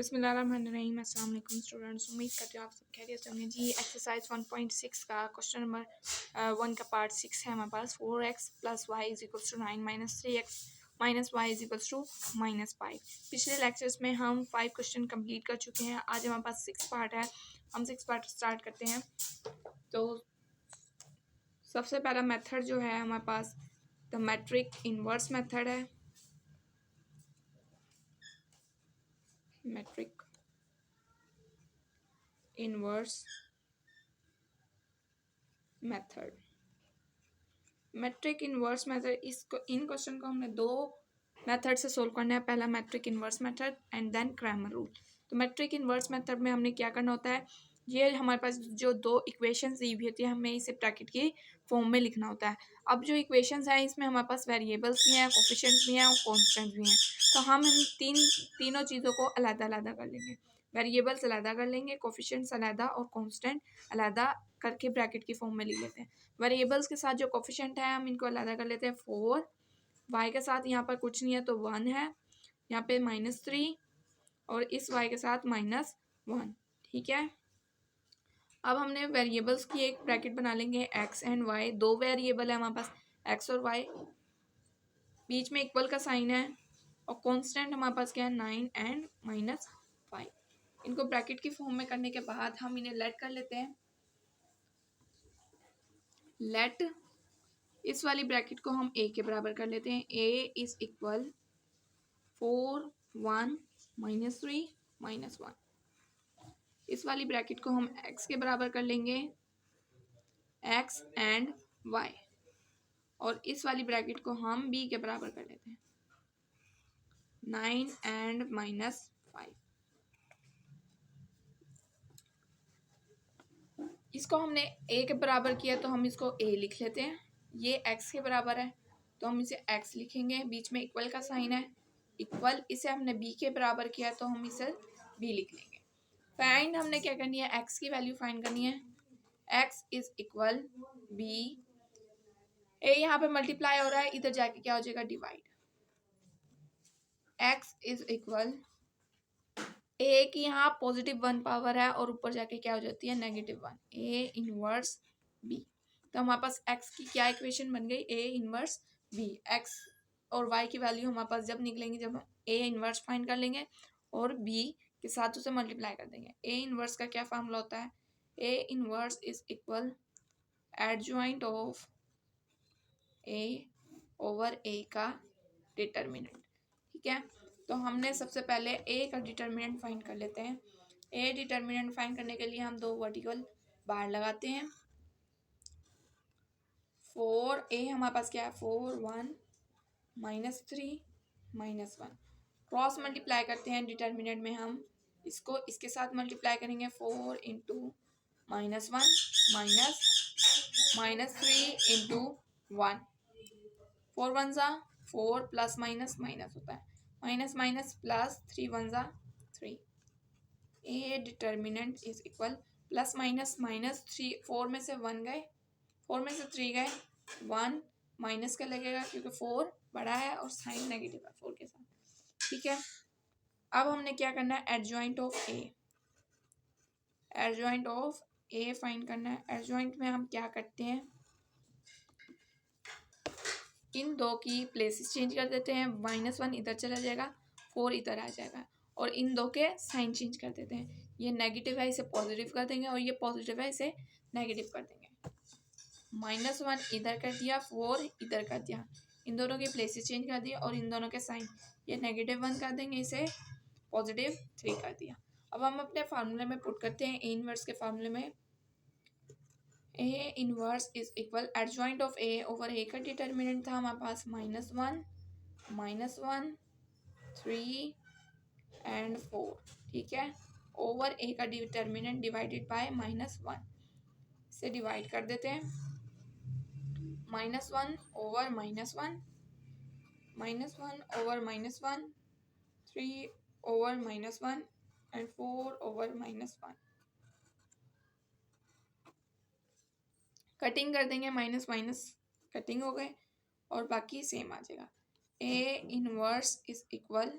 बिस्मिल्लाहिर्रहमानिर्रहीम। अस्सलाम वालेकुम स्टूडेंट्स, उम्मीद करते हो आप सब खैरियत से होंगे जी। एक्सरसाइज 1.6 का क्वेश्चन नंबर 1 का पार्ट 6 है हमारे पास। 4x + y = 9 - 3x - y = -5। पिछले लेक्चर्स में हम 5 क्वेश्चन कंप्लीट कर चुके हैं। आज हमारे पास 6 पार्ट है, हम 6 पार्ट स्टार्ट करते हैं। तो सबसे पहला मेथड जो है हमारे पास द मैट्रिक इनवर्स मेथड है। Matrix inverse method, matrix inverse method, इन क्वेश्चन को हमने दो मेथड से सोल्व करना है। पहला matrix inverse method and then Cramer rule. तो मैट्रिक इनवर्स मेथड में हमने क्या करना होता है, ये हमारे पास जो दो इक्वेशंस दी हुई होती है हमें इसे ब्रैकेट की फॉर्म में लिखना होता है। अब जो इक्वेशंस हैं इसमें हमारे पास वेरिएबल्स भी हैं, कोफिशिएंट्स भी हैं और कॉन्स्टेंट भी हैं। तो हम तीनों चीज़ों को अलग-अलग कर लेंगे। वेरिएबल्स अलग कर लेंगे, कोफिशिएंट्स अलग और कॉन्स्टेंट अलग करके ब्रैकेट की फॉर्म में लिख लेते हैं। वेरिएबल्स के साथ जो कोफिशिएंट है हम इनको अलग कर लेते हैं। 4 y के साथ यहाँ पर कुछ नहीं है तो 1 है, यहाँ पे -3 और इस y के साथ -1। ठीक है, अब हमने वेरिएबल्स की एक ब्रैकेट बना लेंगे। x एंड y, दो वेरिएबल है हमारे पास x और y, बीच में इक्वल का साइन है और कांस्टेंट हमारे पास क्या है 9 एंड -5। इनको ब्रैकेट की फॉर्म में करने के बाद हम इन्हें लेट कर लेते हैं। लेट इस वाली ब्रैकेट को हम a के बराबर कर लेते हैं। a is equal 4 1 -3 -1। इस वाली ब्रैकेट को हम x के बराबर कर लेंगे, x एंड y, और इस वाली ब्रैकेट को हम b के बराबर कर लेते हैं, 9 एंड -5। इसको हमने a के बराबर किया तो हम इसको a लिख लेते हैं। ये x के बराबर है तो हम इसे x लिखेंगे, बीच में इक्वल का साइन है इक्वल। इसे हमने b के बराबर किया तो हम इसे b लिख लेंगे। फाइंड हमने क्या करनी है, x की वैल्यू फाइंड करनी है। x is equal b, a यहाँ पे मल्टीप्लाई हो रहा है, इधर जाके क्या हो जाएगा divide. x is equal a की यहाँ +1 पावर है और ऊपर जाके क्या हो जाती है -1, a इनवर्स b। तो हमारे पास x की क्या इक्वेशन बन गई, a इनवर्स b। x और y की वैल्यू हमारे पास जब निकलेंगी जब हम a इनवर्स फाइंड कर लेंगे और b के साथ उसे मल्टीप्लाई कर देंगे। a इनवर्स का क्या फार्मूला होता है, a inverse is equal adjoint of a over a का डिटर्मिनेंट। ठीक है, तो हमने सबसे पहले a का डिटर्मिनेंट फाइंड कर लेते हैं। a डिटर्मिनेंट फाइंड करने के लिए हम दो वर्टिकल बार लगाते हैं। 4a हमारे पास क्या है 4 1 -3 -1, क्रॉस मल्टीप्लाई करते हैं डिटर्मिनेंट में। हम इसको इसके साथ मल्टीप्लाई करेंगे, 4 इंटू -1 -3 इंटू 1, 4 1 ज़ा 4 प्लस माइनस माइनस होता है, माइनस माइनस प्लस 3 1 ज़ा 3। ए determinant is equal plus minus -3, 4 में से 1 गए, 4 में से 3 गए, 1 माइनस का लगेगा क्योंकि 4 बड़ा है और साइन नेगेटिव है 4 के साथ। ठीक है, अब हमने क्या करना है, adjoint of A, adjoint of A find करना है। एडजॉइंट में हम क्या करते हैं, इन दो की प्लेसेस चेंज कर देते हैं। -1 इधर चला जाएगा, 4 इधर आ जाएगा और इन दो के साइन चेंज कर देते हैं। ये नेगेटिव है इसे पॉजिटिव कर देंगे और ये पॉजिटिव है इसे नेगेटिव कर देंगे। -1 इधर कर दिया, 4 इधर कर दिया, इन दोनों के प्लेसेस चेंज कर दिए और इन दोनों के साइन, ये -1 कर देंगे, इसे +3 कर दिया। अब हम अपने फार्मूले में पुट करते हैं, ए इनवर्स के फार्मूले में। A inverse is equal adjoint of A over A का डिटर्मिनेंट था हमारे पास -1 -1 3 एंड 4। ठीक है, ओवर ए का डिटर्मिनेंट डिवाइडेड बाय -1, से डिवाइड कर देते हैं। -1 over -1 -1 over -1 3 over -1 and 4 over -1। Cutting कर देंगे, माइनस माइनस कटिंग हो गए और बाकी सेम आ जाएगा। ए inverse is equal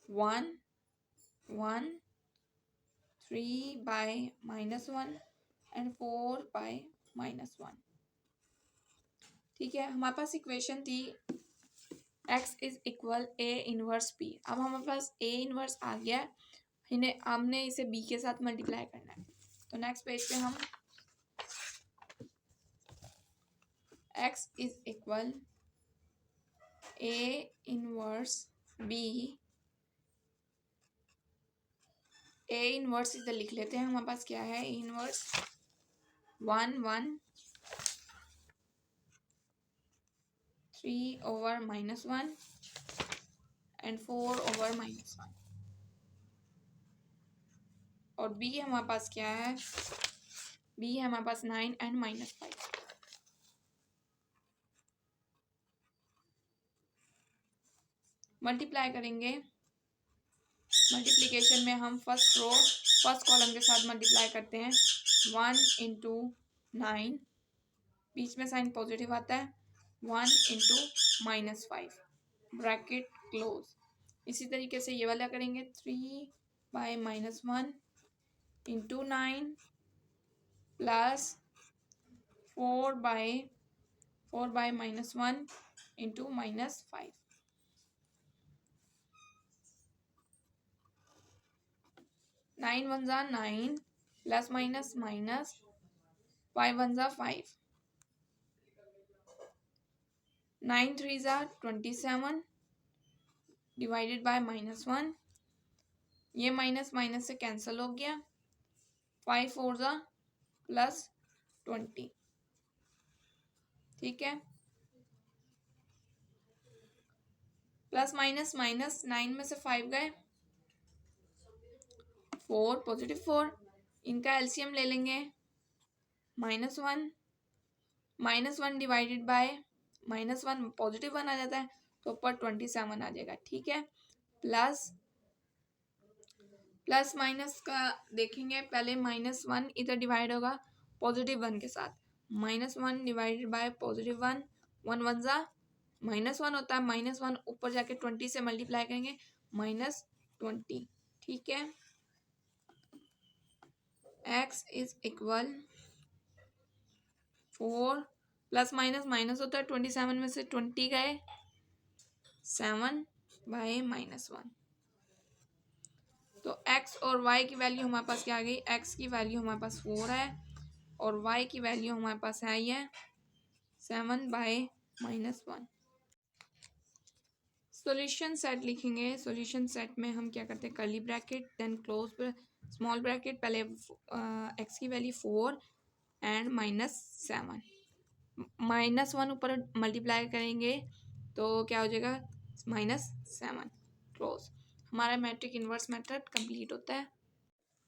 1 1, 3 by -1 and 4 by -1। ठीक है, हमारे पास इक्वेशन थी x is equal a inverse b। अब हमारे पास a इनवर्स आ गया है, इन्हें हमने इसे b के साथ मल्टीप्लाई करना है। तो नेक्स्ट पेज पे हम x is equal a inverse b, a inverse इधर लिख लेते हैं। हमारे पास क्या है, a inverse 1 1 3 over -1 and 4 over -1। और b हमारे पास क्या है, b है हमारे पास 9 एंड -5। मल्टीप्लाई करेंगे, मल्टीप्लिकेशन में हम फर्स्ट रो फर्स्ट कॉलम के साथ मल्टीप्लाई करते हैं। 1 इंटू 9, बीच में साइन पॉजिटिव आता है, 1 इंटू -5 ब्रैकेट क्लोज। इसी तरीके से ये वाला करेंगे, 3 by -1 into 9 plus 4 by -1 into -5। 9 1 जा 9 प्लस माइनस माइनस 5 1 जा 5, 9 3 जा 27 डिवाइडेड बाय -1। ये माइनस माइनस से कैंसिल हो गया, 5 4 जा +20। ठीक है, प्लस माइनस माइनस 9 में से 5 गए, 4 पॉजिटिव 4, इनका एलसीएम ले लेंगे, -1 डिवाइडेड बाय -1 पॉजिटिव 1 आ जाता है, तो ऊपर 27 आ जाएगा। ठीक है, प्लस माइनस का देखेंगे, पहले -1 इधर डिवाइड होगा +1 के साथ, -1 डिवाइडेड बाय +1, 1 1 जा -1 होता है, -1 ऊपर जाके 20 से मल्टीप्लाई करेंगे, -20। ठीक है, x is equal 4 plus minus minus होता है, 27 में से 20 गए, 7 बाय -1। तो x और y की वैल्यू हमारे पास क्या आ गई, x की वैल्यू हमारे पास 4 है और y की वैल्यू हमारे पास है ये 7 बाय -1। सॉल्यूशन सेट लिखेंगे। सॉल्यूशन सेट में हम क्या करते हैं, curly bracket then close small bracket, पहले x की वैल्यू 4 एंड -7, -1 ऊपर मल्टीप्लाई करेंगे तो क्या हो जाएगा, -7 क्लोज। हमारा मैट्रिक इन्वर्स मेथड कंप्लीट होता है।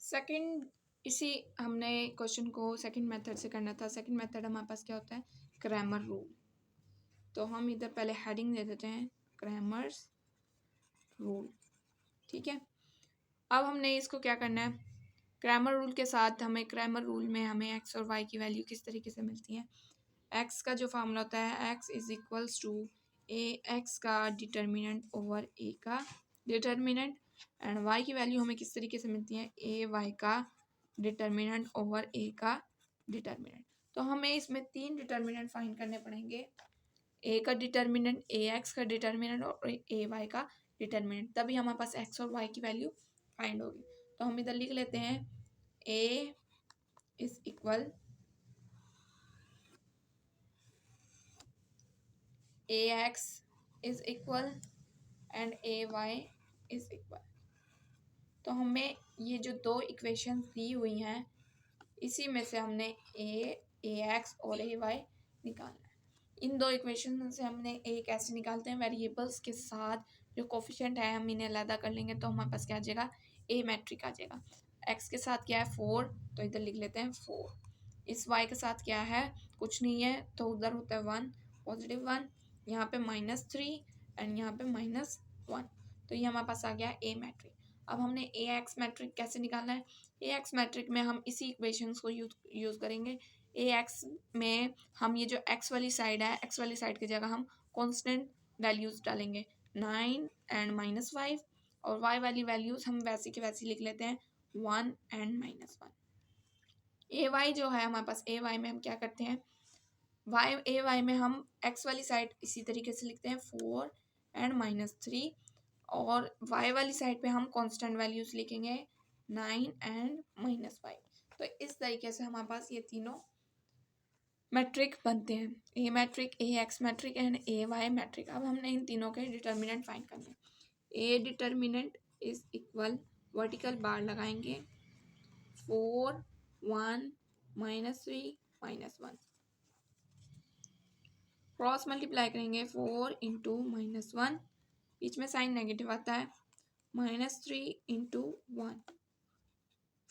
सेकंड, इसी हमने क्वेश्चन को सेकंड मेथड से करना था। सेकंड मेथड हमारे पास क्या होता है, क्रैमर रूल। तो हम इधर पहले हेडिंग दे देते हैं, क्रैमर्स रूल। ठीक है, अब हमने इसको क्या करना है, क्रैमर रूल के साथ हमें क्रैमर रूल में हमें एक्स और वाई की वैल्यू किस तरीके से मिलती है। एक्स का जो फार्मूला होता है, x is equals to A x का डिटर्मिनेंट ओवर ए का डिटर्मिनेंट, एंड वाई की वैल्यू हमें किस तरीके से मिलती है, ए वाई का डिटर्मिनेंट ओवर ए का डिटर्मिनेंट। तो हमें इसमें 3 डिटर्मिनेंट फाइंड करने पड़ेंगे, ए का डिटर्मिनेंट, ए एक्स का डिटर्मिनेंट और ए वाई का डिटर्मिनेंट, तभी हमारे पास एक्स और वाई की वैल्यू फाइंड होगी। तो हम इधर लिख लेते हैं, A is equal A X is equal and A Y is equal. तो हमें ये जो 2 इक्वेशन दी हुई हैं, इसी में से हमने ए एक्स और ए वाई निकालना है। इन 2 इक्वेशन से हमने ए कैसे निकालते हैं, वेरिएबल्स के साथ जो कोफिशिएंट है हम इन्हें अलग कर लेंगे, तो हमारे पास क्या आ जाएगा, ए मैट्रिक आ जाएगा। एक्स के साथ क्या है 4, तो इधर लिख लेते हैं 4। इस वाई के साथ क्या है, कुछ नहीं है, तो उधर होता है 1 पॉजिटिव 1, यहाँ पे -3 एंड यहाँ पे -1, तो ये हमारे पास आ गया ए मैट्रिक। अब हमने ए एक्स मैट्रिक कैसे निकालना है, ए एक्स मैट्रिक में हम इसी इक्वेशंस को यूज़ करेंगे। ए एक्स में हम ये जो एक्स वाली साइड है, एक्स वाली साइड की जगह हम कांस्टेंट वैल्यूज डालेंगे, 9 एंड -5, और y वाली वैल्यूज हम वैसे की वैसी लिख लेते हैं 1 एंड -1। ए वाई जो है हमारे पास, ए वाई में हम क्या करते हैं, ए वाई में हम x वाली साइड इसी तरीके से लिखते हैं 4 एंड -3, और y वाली साइड पे हम कांस्टेंट वैल्यूज लिखेंगे 9 एंड -5। तो इस तरीके से हमारे पास ये तीनों मैट्रिक बनते हैं, A matrix, A X matrix and A Y matrix. अब हमने इन तीनों के डिटर्मिनेंट फाइंड करने हैं। A determinant is equal, vertical bar लगाएंगे 4 1 -3 -1, क्रॉस मल्टीप्लाई करेंगे 4 इंटू -1, बीच में साइन नेगेटिव आता है, -3 इंटू 1,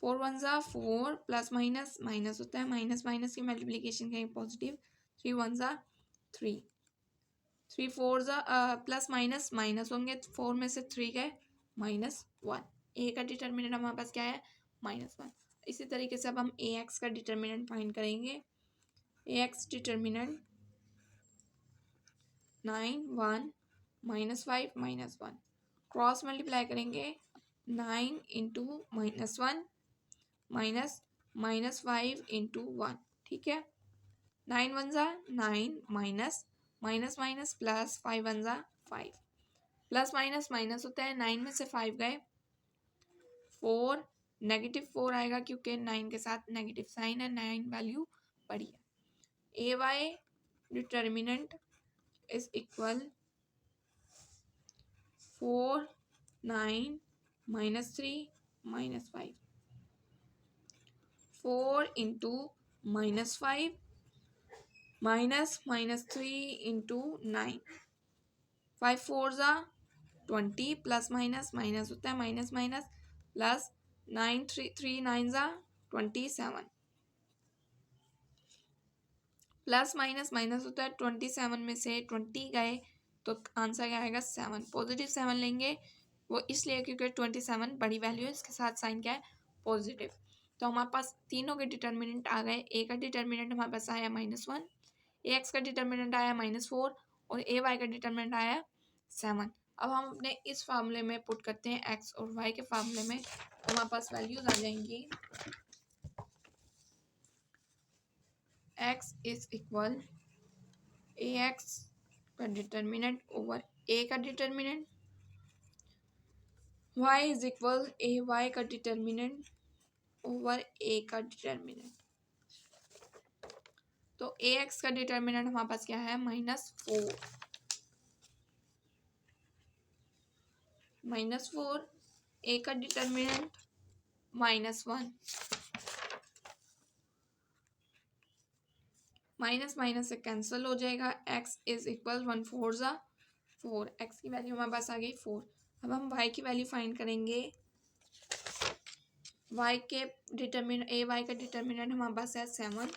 4 1 ज़ा 4 प्लस माइनस माइनस होता है, माइनस माइनस की मल्टीप्लीकेशन करेंगे पॉजिटिव, 3 1 ज़ा 3, 3 4 ज़ा प्लस माइनस माइनस होंगे, 4 में से 3 गए -1। ए का डिटर्मिनेंट हमारे पास क्या है, -1। इसी तरीके से अब हम ए एक्स का डिटर्मिनेंट फाइंड करेंगे। ए एक्स डिटर्मिनेंट 9 1 -5 -1, क्रॉस मल्टीप्लाई करेंगे 9 इंटू -1 -5 इंटू 1, ठीक है। 9 1 ज़ा 9 माइनस माइनस माइनस प्लस 5 1 ज़ा 5, प्लस माइनस माइनस होता है, 9 में से 5 गए 4, -4 आएगा क्योंकि 9 के साथ नेगेटिव साइन है, 9 वैल्यू बड़ी है। A Y determinant is equal 4 9 -3 -5, 4 into -5 -3 into 9, 5 4 ज़ा 20, प्लस माइनस माइनस होता है, माइनस माइनस प्लस 9 3 9 ज़ा 27, प्लस माइनस माइनस होता है, 27 में से 20 गए तो आंसर क्या आएगा 7, पॉजिटिव 7 लेंगे, वो इसलिए क्योंकि 27 बड़ी वैल्यू है, इसके साथ साइन क्या है पॉजिटिव। तो हमारे पास तीनों के डिटर्मिनेंट आ गए। ए का डिटर्मिनेंट हमारे पास आया -1, ए एक्स का डिटर्मिनेंट आया -4 और ए वाई का डिटर्मिनेंट आया 7। अब हम अपने इस फार्मूले में पुट करते हैं एक्स और वाई के फार्मूले में, तो हमारे पास वैल्यूज आ जाएंगी x is equal A x का डिटर्मिनेंट ओवर ए का determinant, y is equal A Y का डिटर्मिनेंट ओवर ए का डिटर्मिनेंट। तो ए एक्स का डिटर्मिनेंट हमारे पास क्या है -4, -4, ए का डिटर्मिनेंट -1, माइनस माइनस से कैंसिल हो जाएगा, x इज इक्वल 1 4 ज़ा 4, x की वैल्यू हमारे पास आ गई 4। अब हम y की वैल्यू फाइंड करेंगे। y के डिटर्मिनेंट, ए वाई का डिटर्मिनेंट हमारे पास है 7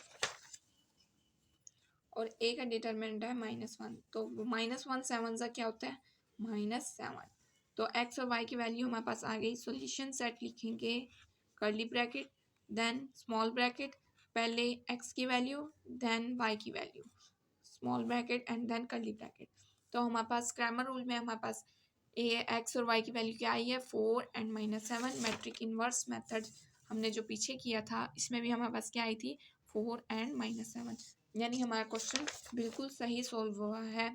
और a का डिटर्मिनेंट है -1, तो -1 7 ज़ा क्या होता है -7। तो x और y की वैल्यू हमारे पास आ गई। सॉल्यूशन सेट लिखेंगे, curly bracket then small bracket, पहले x की वैल्यू देन y की value, small bracket and then curly bracket. तो हमारे पास क्रैमर रूल में हमारे पास ए एक्स और y की वैल्यू क्या आई है 4 एंड -7। मैट्रिक इन्वर्स मेथड हमने जो पीछे किया था इसमें भी हमारे पास क्या आई थी 4 एंड -7, यानी हमारा क्वेश्चन बिल्कुल सही सॉल्व हुआ है।